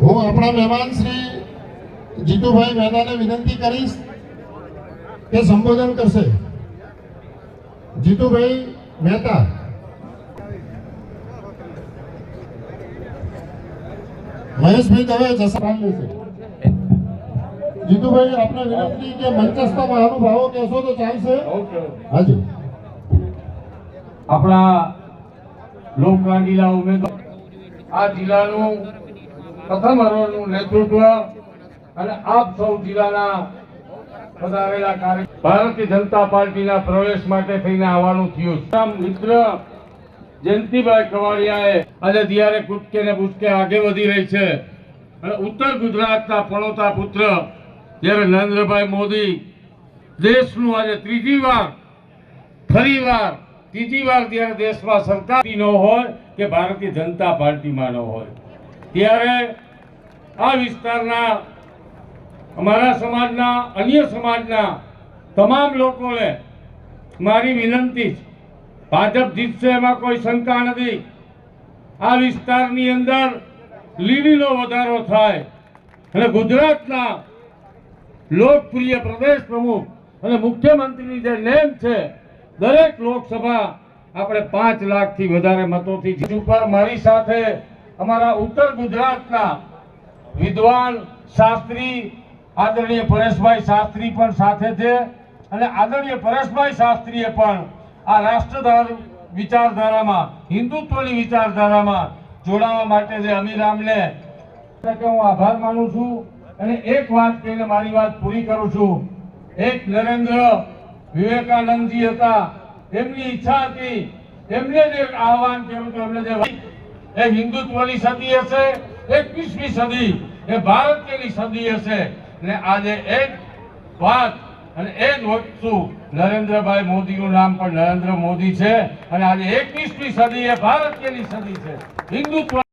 હું આપણા મહેમાન શ્રી જીતુભાઈ મહેતાને વિનંતી કરીશ કે સંબોધન કરશે. જીતુભાઈ મહેતા. મહેશભાઈ દવે જસપાલ લેશે. જીતુભાઈ આપને વિનંતી કે મંચસ્થ મહાનુભાવો કહેશો તો ચાલશે. હાજી. આપણા લોકલાડીલા ઉમેદવાર આ જિલ્લાનું પ્રથમ હરોળનું નેતૃત્વ અને આપ સૌ જિલ્લાના પધારેલા કાર્ય ભારતીય જનતા પાર્ટીના પ્રવેશ માટે થઈને આવવાનું થયું. મિત્ર જયંતિભાઈ કવાડિયાએ આજે જ્યારે કૂદકે ને ભૂસકે આગે વધી રહી છે અને ઉત્તર ગુજરાતના પણોતા પુત્ર જ્યારે નરેન્દ્રભાઈ મોદી દેશનું આજે ત્રીજી વાર જ્યારે દેશમાં સરકાર ન હોય કે ભારતીય જનતા પાર્ટીમાં ન હોય ત્યારે આ વિસ્તારના અમારા સમાજના અન્ય સમાજના તમામ લોકોને મારી વિનંતી છે, ભાજપ જીતશે એમાં કોઈ શંકા નથી. આ વિસ્તારની અંદર લીડીનો વધારો થાય અને ગુજરાતના લોકપ્રિય પ્રદેશ પ્રમુખ અને મુખ્યમંત્રીની જે નેમ છે દરેક લોકસભા આપણે 5 લાખથી વધારે મતોથી ઉપર મારી સાથે અમારા ઉત્તર ગુજરાતના વિદ્વાન શાસ્ત્રી આદરણીય પરેશભાઈ શાસ્ત્રી પણ સાથે છે અને આદરણીય પરેશભાઈ શાસ્ત્રીએ પણ આ રાષ્ટ્ર વિચારધારામાં હિન્દુત્વની વિચારધારામાં જોડાવા માટે જે અમીરામને હું આભાર માનું છું. અને એક વાત કહીને મારી વાત પૂરી કરું છું. એક નરેન્દ્ર વિવેકાનંદજી હતા, એમની ઈચ્છા હતી, એમને જે આહવાન કર્યું હતું, એમને જે એ હિન્દુત્વની સદી હશે, 21મી સદી એ ભારતીયની સદી હશે. ને આજે એક વાત અને એ જ વસ્તુ નરેન્દ્રભાઈ મોદીનું નામ પણ નરેન્દ્ર મોદી છે અને આજે 21મી સદી એ ભારતીયની સદી છે. હિન્દુત્વ